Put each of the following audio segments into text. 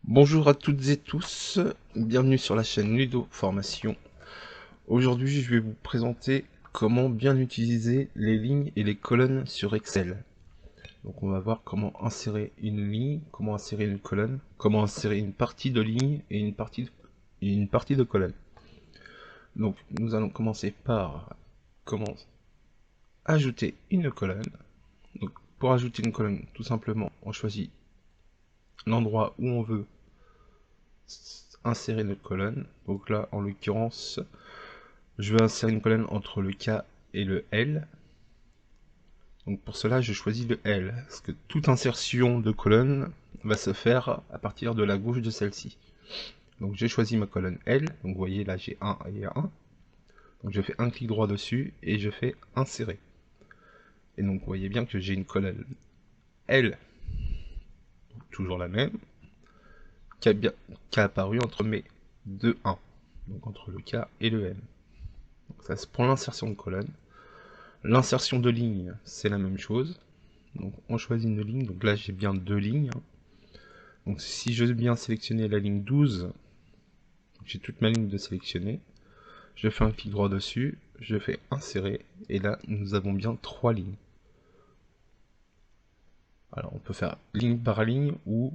Bonjour à toutes et tous, bienvenue sur la chaîne Ludo Formation. Aujourd'hui, je vais vous présenter comment bien utiliser les lignes et les colonnes sur Excel. Donc on va voir comment insérer une ligne, comment insérer une colonne, comment insérer une partie de ligne et une partie de colonne. Donc nous allons commencer par comment ajouter une colonne. Donc pour ajouter une colonne, tout simplement, on choisit l'endroit où on veut insérer notre colonne. Donc là, en l'occurrence, je vais insérer une colonne entre le K et le L. Donc pour cela, je choisis le L, parce que toute insertion de colonne va se faire à partir de la gauche de celle-ci. Donc j'ai choisi ma colonne L, donc vous voyez là j'ai 1 et 1. Donc je fais un clic droit dessus et je fais insérer. Et donc vous voyez bien que j'ai une colonne L, toujours la même, qui a apparu entre mes deux 1, donc entre le K et le L. Donc ça c'est pour l'insertion de colonne. L'insertion de ligne, c'est la même chose. Donc on choisit une ligne, donc là j'ai bien deux lignes. Donc si je veux bien sélectionner la ligne 12, j'ai toute ma ligne de sélectionner. Je fais un clic droit dessus, je fais insérer, et là nous avons bien trois lignes. Alors on peut faire ligne par ligne, ou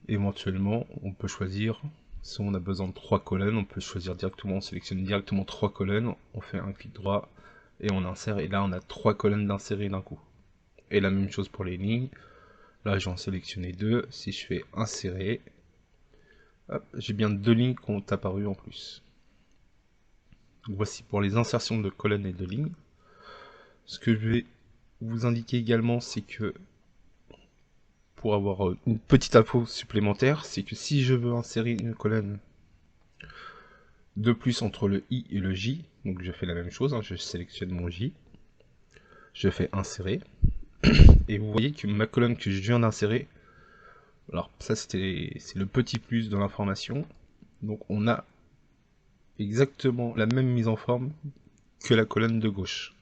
éventuellement on peut choisir, si on a besoin de trois colonnes, on peut choisir directement, on sélectionne directement trois colonnes, on fait un clic droit, et on insère, et là on a trois colonnes d'insérer d'un coup. Et la même chose pour les lignes. Là, j'en sélectionné deux. Si je fais insérer, j'ai bien deux lignes qui ont apparu en plus. Donc, voici pour les insertions de colonnes et de lignes. Ce que je vais vous indiquer également, c'est que pour avoir une petite info supplémentaire, c'est que si je veux insérer une colonne de plus entre le I et le J, donc je fais la même chose, je sélectionne mon J, je fais insérer, et vous voyez que ma colonne que je viens d'insérer, alors ça c'est le petit plus de l'information, donc on a exactement la même mise en forme que la colonne de gauche.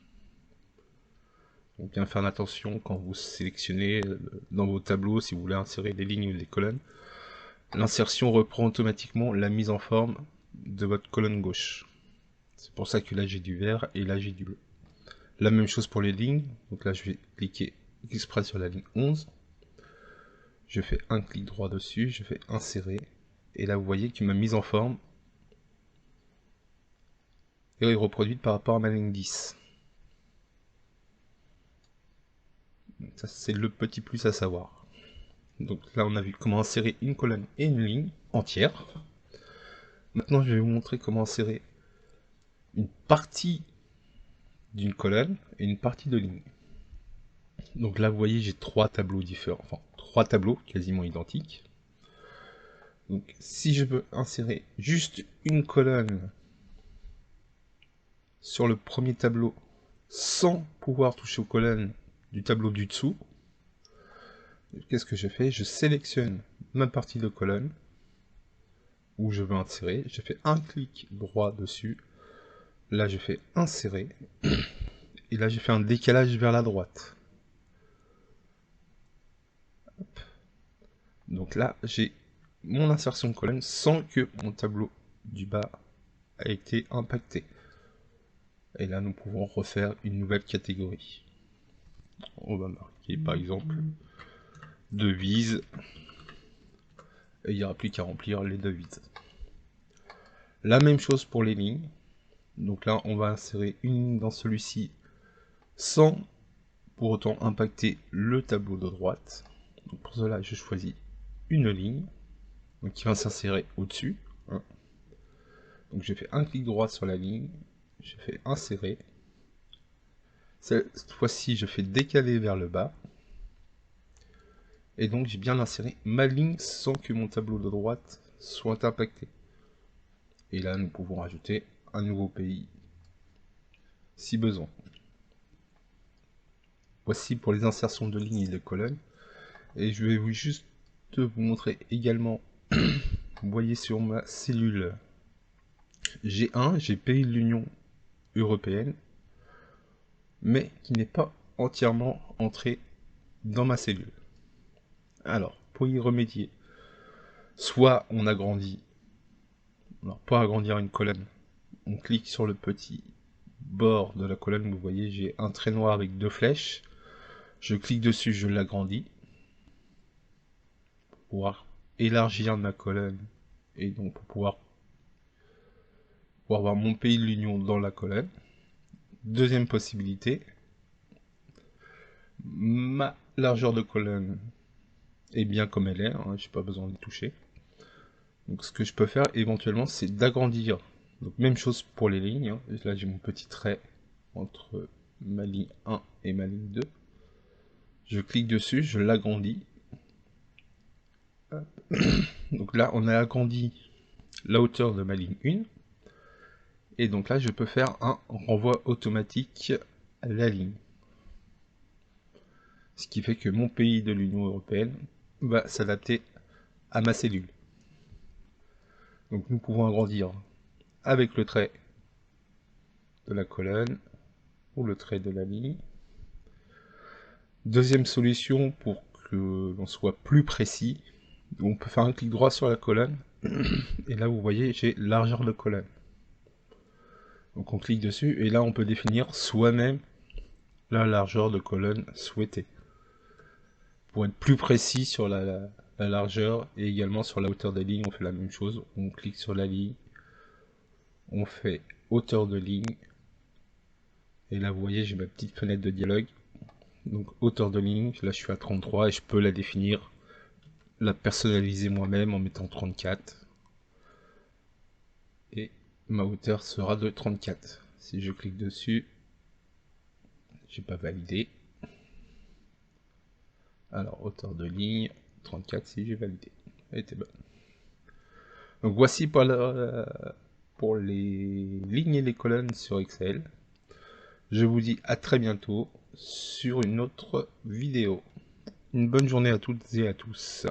Donc bien faire attention quand vous sélectionnez dans vos tableaux, si vous voulez insérer des lignes ou des colonnes, l'insertion reprend automatiquement la mise en forme de votre colonne gauche. C'est pour ça que là j'ai du vert et là j'ai du bleu. La même chose pour les lignes, donc là je vais cliquer exprès sur la ligne 11, je fais un clic droit dessus, je fais insérer, et là vous voyez que ma mise en forme est reproduite par rapport à ma ligne 10. Ça c'est le petit plus à savoir. Donc là on a vu comment insérer une colonne et une ligne entière. Maintenant je vais vous montrer comment insérer une partie d'une colonne et une partie de ligne. Donc là vous voyez j'ai trois tableaux différents, enfin trois tableaux quasiment identiques. Donc si je veux insérer juste une colonne sur le premier tableau sans pouvoir toucher aux colonnes du tableau du dessous, qu'est-ce que je fais? Je sélectionne ma partie de colonne où je veux insérer, je fais un clic droit dessus, là je fais insérer, et là j'ai fait un décalage vers la droite. Hop. Donc là j'ai mon insertion de colonne sans que mon tableau du bas a été impacté. Et là nous pouvons refaire une nouvelle catégorie. On va marquer par exemple devise, et il n'y aura plus qu'à remplir les devises. La même chose pour les lignes. Donc là on va insérer une ligne dans celui-ci sans pour autant impacter le tableau de droite. Donc pour cela je choisis une ligne donc qui va s'insérer au-dessus. Hein. Donc j'ai fait un clic droit sur la ligne, je fais insérer. Cette fois-ci je fais décaler vers le bas. Et donc j'ai bien inséré ma ligne sans que mon tableau de droite soit impacté. Et là nous pouvons rajouter un nouveau pays si besoin. Voici pour les insertions de lignes et de colonnes. Et je vais juste vous montrer également, vous voyez sur ma cellule G1, j'ai pays de l'Union européenne, mais qui n'est pas entièrement entré dans ma cellule. Alors, pour y remédier, Soit on agrandit, alors pour agrandir une colonne, on clique sur le petit bord de la colonne, vous voyez j'ai un trait noir avec 2 flèches, je clique dessus, je l'agrandis, pour pouvoir élargir ma colonne, et donc pour pouvoir avoir mon pays de l'Union dans la colonne. Deuxième possibilité, ma largeur de colonne est bien comme elle est, hein, j'ai pas besoin de toucher. Donc ce que je peux faire éventuellement, c'est d'agrandir. Donc même chose pour les lignes, hein. Là j'ai mon petit trait entre ma ligne 1 et ma ligne 2. Je clique dessus, je l'agrandis. Donc là on a agrandi la hauteur de ma ligne 1. Et donc là je peux faire un renvoi automatique à la ligne. Ce qui fait que mon pays de l'Union Européenne va s'adapter à ma cellule. Donc nous pouvons agrandir avec le trait de la colonne ou le trait de la ligne. Deuxième solution pour que l'on soit plus précis, on peut faire un clic droit sur la colonne et là vous voyez j'ai largeur de colonne. Donc on clique dessus et là on peut définir soi-même la largeur de colonne souhaitée. Pour être plus précis sur la largeur et également sur la hauteur des lignes, on fait la même chose. On clique sur la ligne, on fait hauteur de ligne et là vous voyez j'ai ma petite fenêtre de dialogue. Donc hauteur de ligne, là je suis à 33 et je peux la définir, la personnaliser moi-même en mettant 34. Et ma hauteur sera de 34. Si je clique dessus, j'ai pas validé. Alors hauteur de ligne, 34 si j'ai validé. Elle était bonne. Donc voici pour les lignes et les colonnes sur Excel. Je vous dis à très bientôt sur une autre vidéo. Une bonne journée à toutes et à tous.